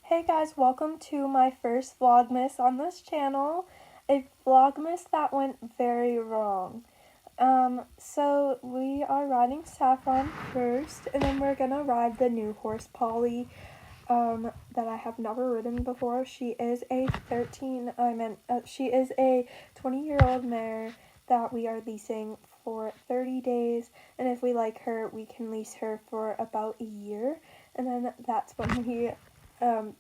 Hey guys, welcome to my first Vlogmas on this channel. A Vlogmas that went very wrong. So we are riding Saffron first, and then we're gonna ride the new horse Polly, that I have never ridden before. She is a 20-year-old mare that we are leasing for 30 days, and if we like her, we can lease her for about a year, and then that's when we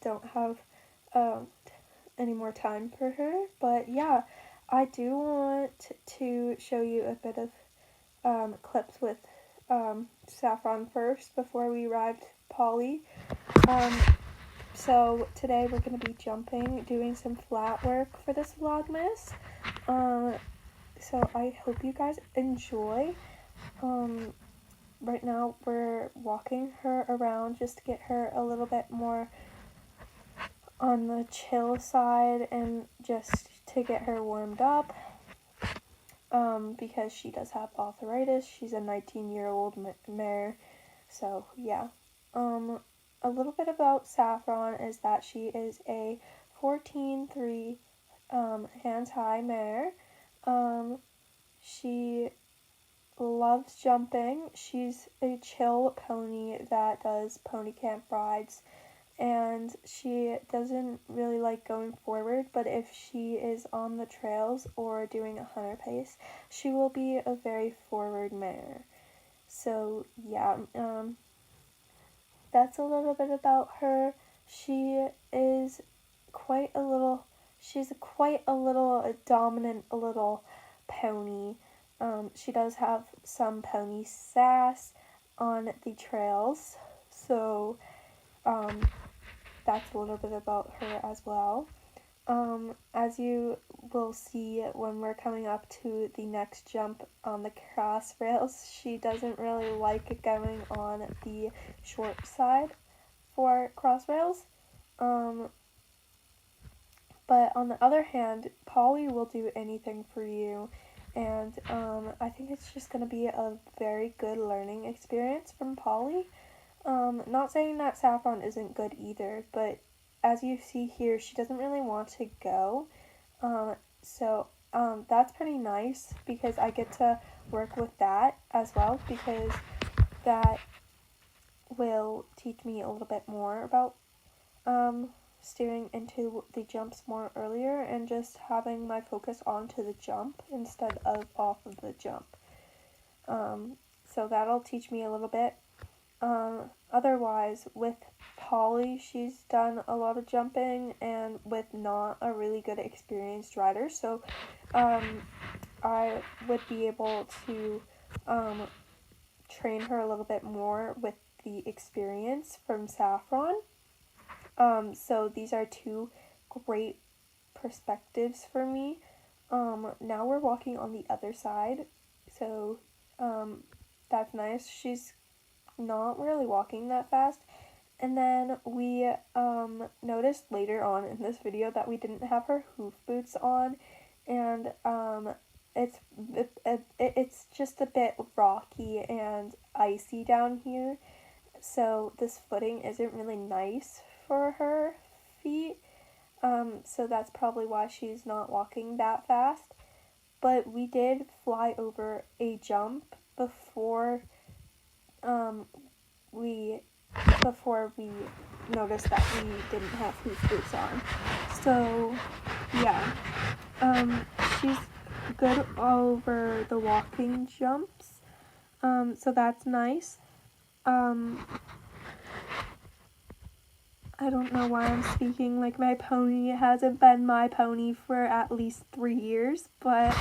don't have any more time for her. But yeah, I do want to show you a bit of clips with Saffron first before we ride Polly. So today we're going to be jumping, doing some flat work for this Vlogmas. So I hope you guys enjoy. Right now we're walking her around just to get her a little bit more on the chill side and just to get her warmed up, because she does have arthritis. She's a 19-year-old mare, so yeah. A little bit about Saffron is that she is a 14-3 hands high mare. She loves jumping. She's a chill pony that does pony camp rides, and she doesn't really like going forward, but if she is on the trails or doing a hunter pace, she will be a very forward mare. So yeah, that's a little bit about her. She's quite a little dominant little pony. She does have some pony sass on the trails, so that's a little bit about her as well. As you will see when we're coming up to the next jump on the cross rails, she doesn't really like going on the short side for cross rails. But on the other hand, Polly will do anything for you, and I think it's just going to be a very good learning experience from Polly. Not saying that Saffron isn't good either, but as you see here, she doesn't really want to go. So that's pretty nice because I get to work with that as well, because that will teach me a little bit more about steering into the jumps more earlier and just having my focus onto the jump instead of off of the jump. So that'll teach me a little bit. Otherwise, with Polly, she's done a lot of jumping and with not a really good experienced rider, so I would be able to train her a little bit more with the experience from Saffron. So these are two great perspectives for me. Now we're walking on the other side, so that's nice. She's not really walking that fast. And then we noticed later on in this video that we didn't have her hoof boots on, and it's just a bit rocky and icy down here, so this footing isn't really nice for her feet. So that's probably why she's not walking that fast. But we did fly over a jump before we noticed that we didn't have hoof boots on. So yeah, she's good over the walking jumps, so that's nice. I don't know why I'm speaking like my pony hasn't been my pony for at least 3 years, but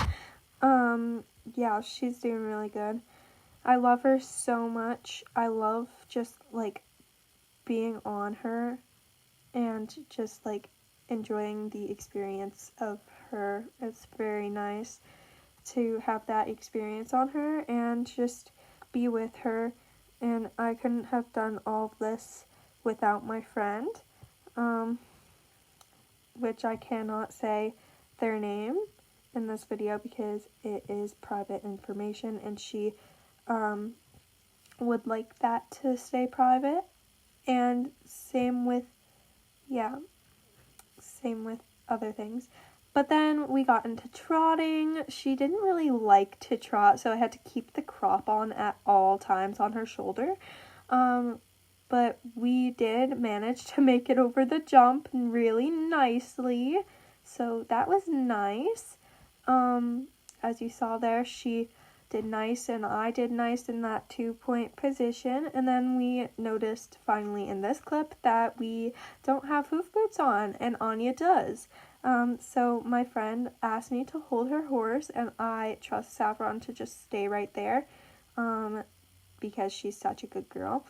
yeah, she's doing really good. I love her so much. I love just like being on her and just like enjoying the experience of her. It's very nice to have that experience on her and just be with her, and I couldn't have done all of this without my friend, which I cannot say their name in this video because it is private information, and she would like that to stay private. And same with yeah, same with other things. But then we got into trotting. She didn't really like to trot, so I had to keep the crop on at all times on her shoulder. But we did manage to make it over the jump really nicely, so that was nice. As you saw there, she did nice and I did nice in that 2-point position, and then we noticed finally in this clip that we don't have hoof boots on, and Anya does. So my friend asked me to hold her horse, and I trust Saffron to just stay right there, because she's such a good girl.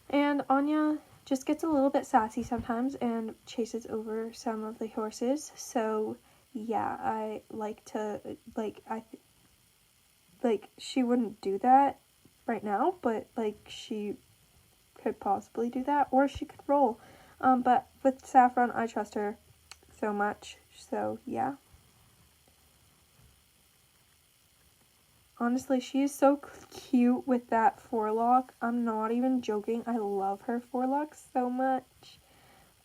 And Anya just gets a little bit sassy sometimes and chases over some of the horses. So yeah, I like to, she wouldn't do that right now, but she could possibly do that, or she could roll. But with Saffron, I trust her so much. So yeah. Honestly, she is so cute with that forelock. I'm not even joking. I love her forelock so much.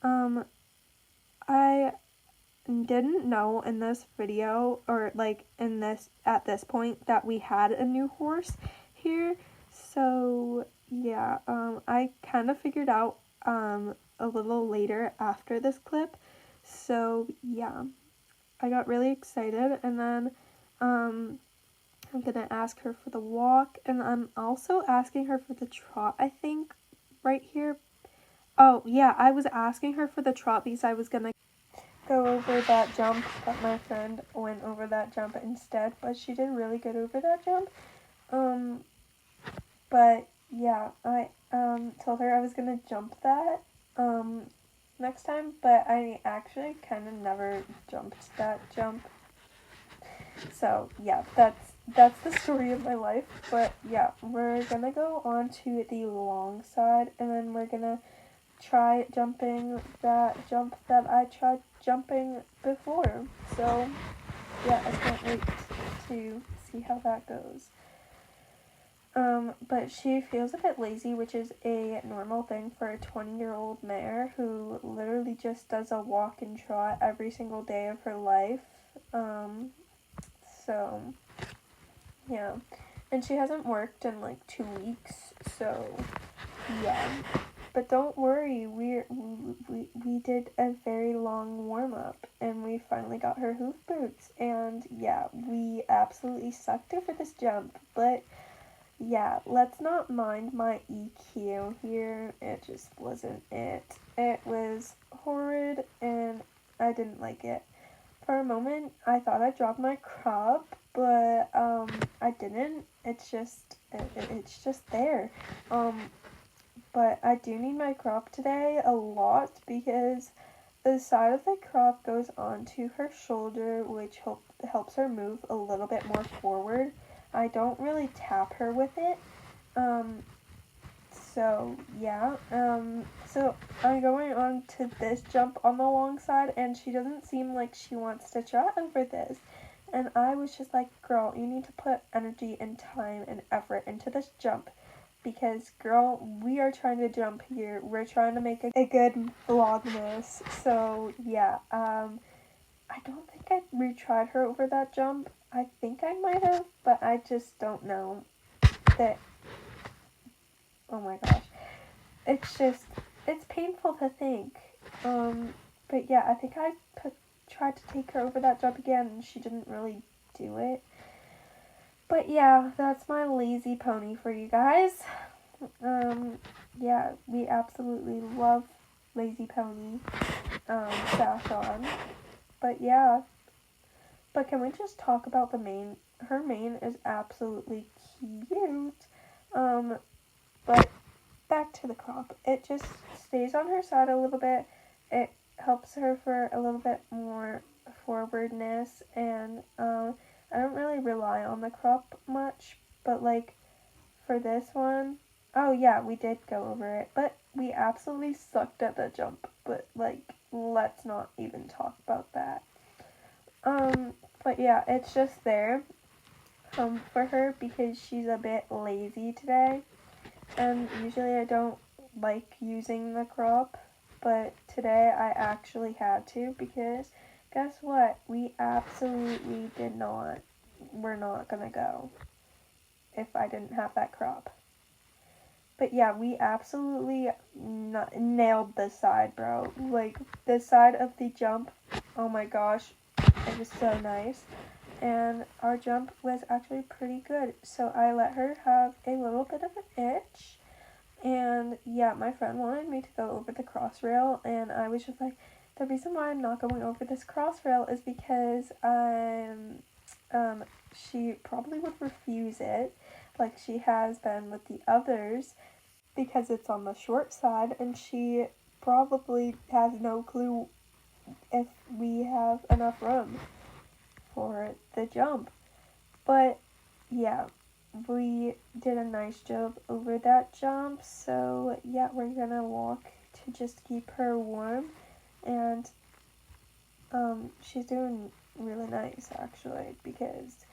I didn't know in this video, or at this point, that we had a new horse here. So yeah, I kind of figured out a little later after this clip. So yeah, I got really excited, and then I'm gonna ask her for the walk, and I'm also asking her for the trot, I think, right here. Oh, yeah, I was asking her for the trot because I was gonna go over that jump, but my friend went over that jump instead, but she did really good over that jump. But yeah, I told her I was gonna jump that next time, but I actually kind of never jumped that jump. So yeah, that's the story of my life. But yeah, we're gonna go on to the long side, and then we're gonna try jumping that jump that I tried jumping before. So yeah, I can't wait to see how that goes. But she feels a bit lazy, which is a normal thing for a 20-year-old mare who literally just does a walk and trot every single day of her life. So yeah, and she hasn't worked in 2 weeks, so yeah. But don't worry, we did a very long warm-up, and we finally got her hoof boots, and yeah, we absolutely sucked over this jump, but yeah, let's not mind my EQ here. It just wasn't it. It was horrid, and I didn't like it. For a moment, I thought I dropped my crop, but I didn't. It's just there. But I do need my crop today a lot because the side of the crop goes onto her shoulder, which helps her move a little bit more forward. I don't really tap her with it. So yeah, so I'm going on to this jump on the long side, and she doesn't seem like she wants to trot over this. And I was just like, girl, you need to put energy and time and effort into this jump. Because, girl, we are trying to jump here. We're trying to make a good Vlogmas. So, yeah, I don't think I retried her over that jump. I think I might have, but I just don't know. Oh my gosh. It's painful to think. But yeah, I think I tried to take her over that jump again, and she didn't really do it. But yeah, that's my lazy pony for you guys. Yeah, we absolutely love Lazy Pony, Saffron. But yeah, but can we just talk about the mane? Her mane is absolutely cute. But back to the crop. It just stays on her side a little bit. It helps her for a little bit more forwardness, and I don't really rely on the crop much, but for this one, oh yeah, we did go over it, but we absolutely sucked at the jump, but let's not even talk about that. But yeah, it's just there for her because she's a bit lazy today, and usually I don't like using the crop, but today I actually had to, because guess what? We absolutely we're not gonna go if I didn't have that crop. But yeah, we absolutely nailed this side, bro. Like, this side of the jump, oh my gosh, it was so nice. And our jump was actually pretty good. So I let her have a little bit of an itch. And yeah, my friend wanted me to go over the cross rail, and I was just like, the reason why I'm not going over this cross rail is because she probably would refuse it, like she has been with the others, because it's on the short side, and she probably has no clue if we have enough room for the jump. But yeah, we did a nice job over that jump, so yeah, we're gonna walk to just keep her warm, and she's doing really nice actually, because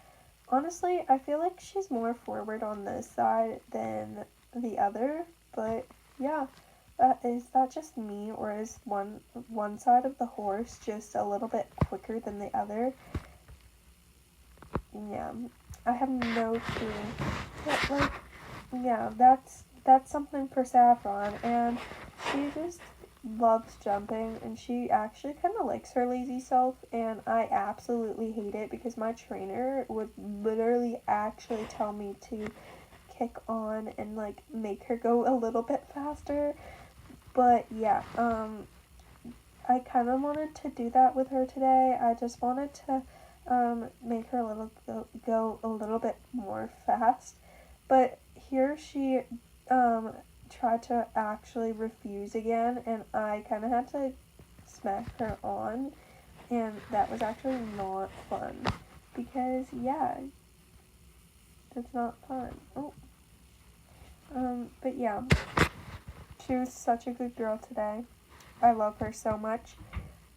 honestly I feel like she's more forward on this side than the other. But yeah, is that just me, or is one side of the horse just a little bit quicker than the other? Yeah, I have no clue. But like, yeah, that's something for Saffron, and she just loves jumping, and she actually kind of likes her lazy self, and I absolutely hate it, because my trainer would literally actually tell me to kick on and like make her go a little bit faster. But yeah, I kind of wanted to do that with her today. I just wanted to make her go a little bit more fast. But here she tried to actually refuse again, and I kind of had to smack her on, and that was actually not fun, because yeah, that's not fun. Oh, but yeah, she was such a good girl today. I love her so much.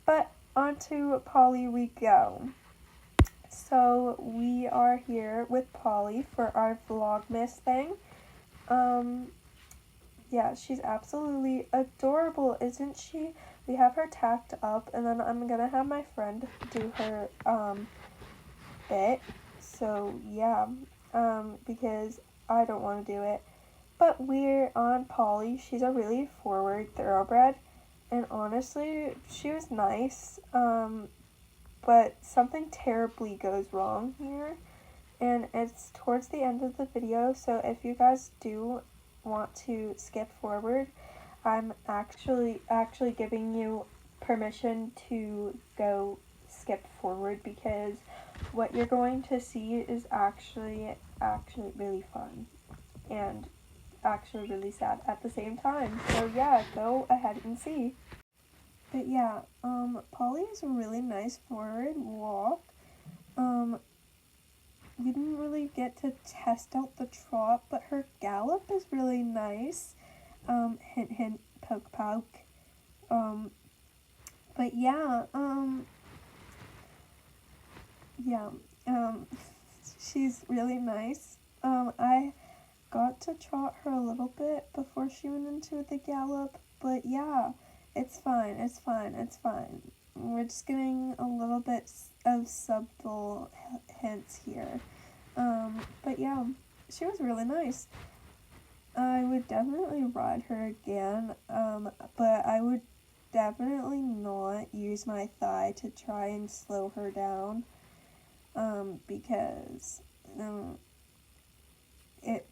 But onto Polly we go. So we are here with Polly for our Vlogmas thing. Yeah, she's absolutely adorable, isn't she? We have her tacked up, and then I'm gonna have my friend do her bit. So yeah, because I don't want to do it. But we're on Polly. She's a really forward thoroughbred, and honestly, she was nice. But something terribly goes wrong here, and it's towards the end of the video, so if you guys do want to skip forward, I'm actually giving you permission to go skip forward, because what you're going to see is actually really fun and actually really sad at the same time. So yeah, go ahead and see. But yeah, Polly is a really nice forward walk. We didn't really get to test out the trot, but her gallop is really nice. Hint, hint, poke, poke. But yeah, yeah, she's really nice. I got to trot her a little bit before she went into the gallop, but yeah, it's fine, it's fine, it's fine. We're just getting a little bit of subtle hints here. But yeah, she was really nice. I would definitely ride her again, but I would definitely not use my thigh to try and slow her down, because it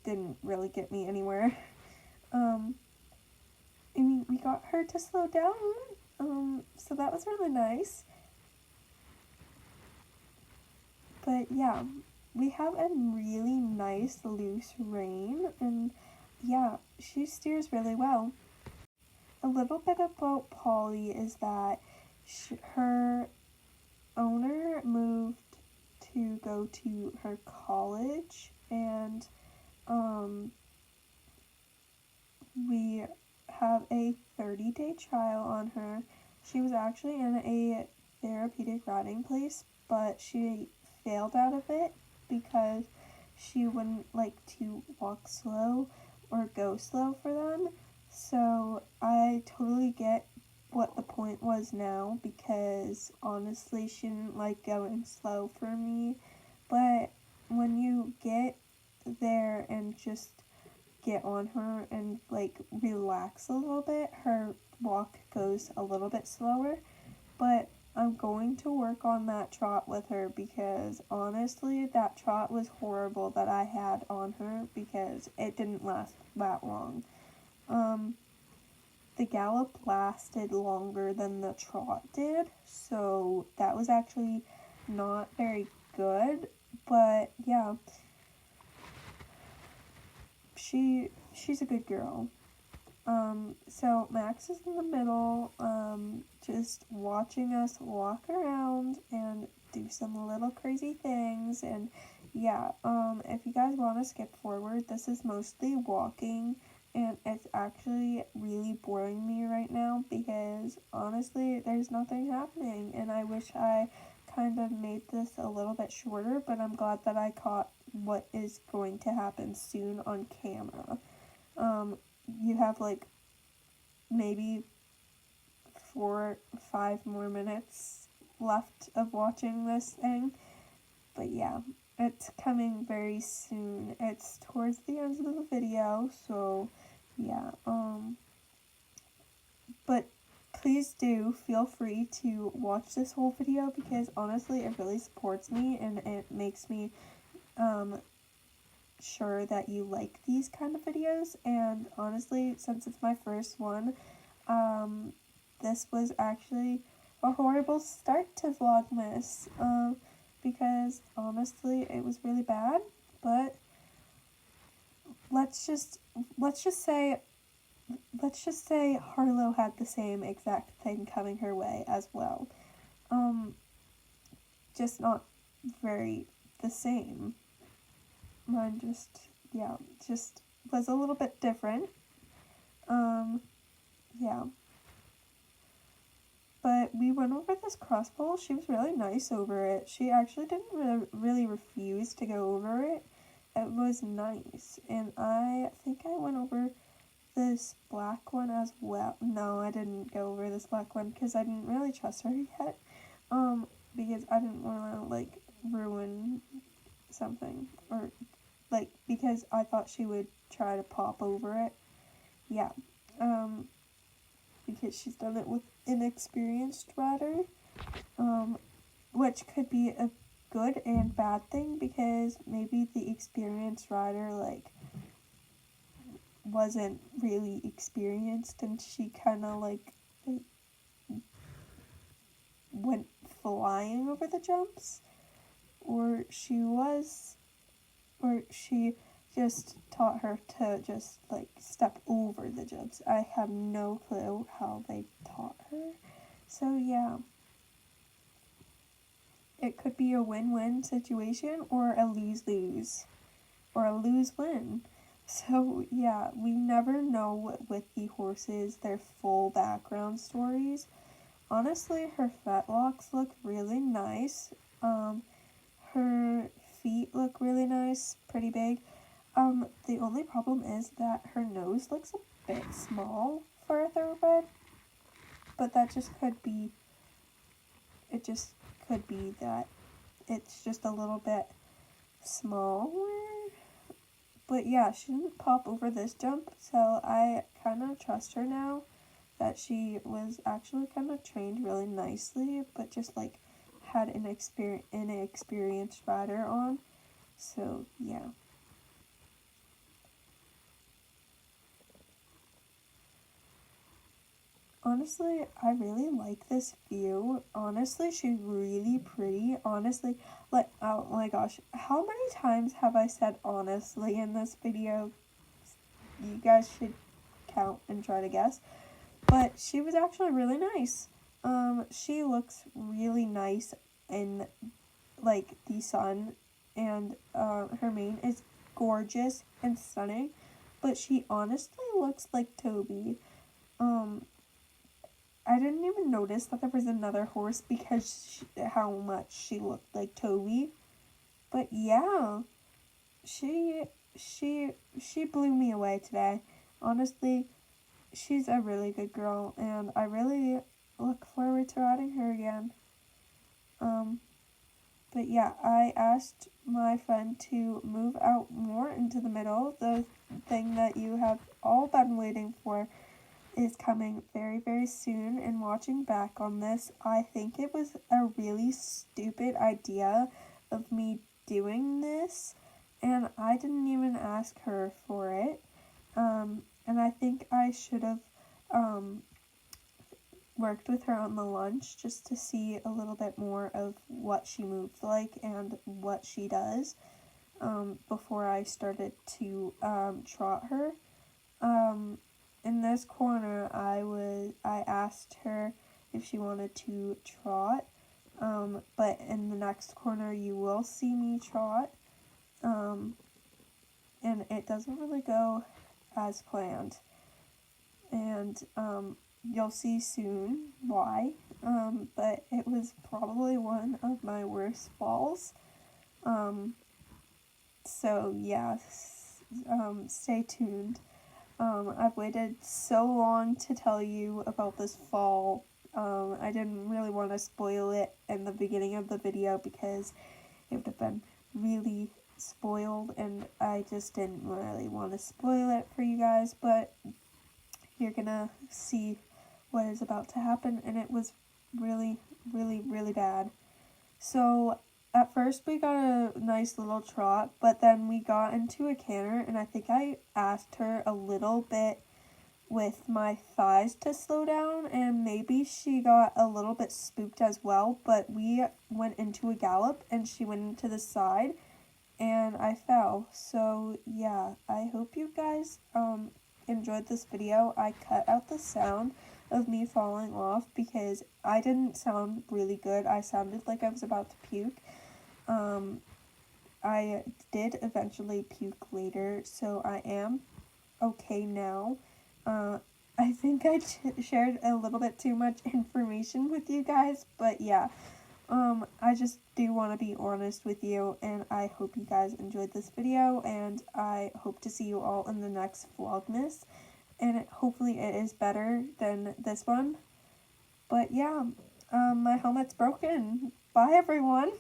didn't really get me anywhere. I mean, we got her to slow down, so that was really nice. But yeah, we have a really nice loose rein, and yeah, she steers really well. A little bit about Polly is that her owner moved to go to her college, and we have a 30-day trial on her. She was actually in a therapeutic riding place, but she failed out of it because she wouldn't like to walk slow or go slow for them. So I totally get point was now, because honestly she didn't like going slow for me. But when you get there and just get on her and like relax a little bit, her walk goes a little bit slower. But I'm going to work on that trot with her, because honestly that trot was horrible that I had on her, because it didn't last that long. The gallop lasted longer than the trot did, so that was actually not very good. But yeah, she's a good girl. So Max is in the middle, just watching us walk around and do some little crazy things. And yeah, if you guys want to skip forward, this is mostly walking, and it's actually really boring me right now, because honestly there's nothing happening, and I wish I kind of made this a little bit shorter, but I'm glad that I caught what is going to happen soon on camera. You have like maybe 4-5 more minutes left of watching this thing. But yeah, it's coming very soon. It's towards the end of the video, so yeah. But please do feel free to watch this whole video, because honestly it really supports me, and it makes me sure that you like these kind of videos. And honestly, since it's my first one, this was actually a horrible start to Vlogmas, because honestly it was really bad. But let's just say Harlow had the same exact thing coming her way as well, just not very the same. Mine just was a little bit different. Yeah. But we went over this cross pole. She was really nice over it. She actually didn't really refuse to go over it. It was nice. And I think I went over this black one as well. No, I didn't go over this black one, because I didn't really trust her yet. Because I didn't want to, like, ruin something. Or, like, because I thought she would try to pop over it. Yeah. Because she's done it with an experienced rider, which could be a good and bad thing, because maybe the experienced rider like wasn't really experienced, and she kind of like went flying over the jumps, or she just taught her to just like step over the jumps. I have no clue how they taught her. So yeah, it could be a win-win situation, or a lose-lose, or a lose-win. So yeah, we never know with the horses their full background stories. Honestly, her fetlocks look really nice. Her feet look really nice, pretty big. The only problem is that her nose looks a bit small for a thoroughbred, but that just could be, it just could be that it's just a little bit smaller. But yeah, she didn't pop over this jump, so I kind of trust her now, that she was actually kind of trained really nicely, but just like had an inexperienced rider on. So yeah. Honestly, I really like this view. Honestly, she's really pretty. Honestly, like, oh my gosh, how many times have I said honestly in this video? You guys should count and try to guess. But she was actually really nice. She looks really nice in, like, the sun, and her mane is gorgeous and stunning. But she honestly looks like Toby. I didn't even notice that there was another horse, because how much she looked like Toby. But yeah, she blew me away today. Honestly, she's a really good girl, and I really look forward to riding her again. But yeah, I asked my friend to move out more into the middle. The thing that you have all been waiting for is coming very, very soon. And watching back on this, I think it was a really stupid idea of me doing this, and I didn't even ask her for it. And I think I should have worked with her on the lunch just to see a little bit more of what she moves like and what she does before I started to trot her. In this corner, I asked her if she wanted to trot, but in the next corner you will see me trot, and it doesn't really go as planned, and you'll see soon why, but it was probably one of my worst falls, so yeah, stay tuned. I've waited so long to tell you about this fall. I didn't really want to spoil it in the beginning of the video because it would have been really spoiled, and I just didn't really want to spoil it for you guys, but you're gonna see what is about to happen, and it was really, really, really bad. So at first we got a nice little trot, but then we got into a canter, and I think I asked her a little bit with my thighs to slow down, and maybe she got a little bit spooked as well, but we went into a gallop and she went into the side and I fell. So yeah, I hope you guys enjoyed this video. I cut out the sound of me falling off because I didn't sound really good. I sounded like I was about to puke. I did eventually puke later, so I am okay now. I think I shared a little bit too much information with you guys, but yeah, I just do want to be honest with you, and I hope you guys enjoyed this video, and I hope to see you all in the next Vlogmas, and hopefully it is better than this one. But yeah, my helmet's broken. Bye everyone!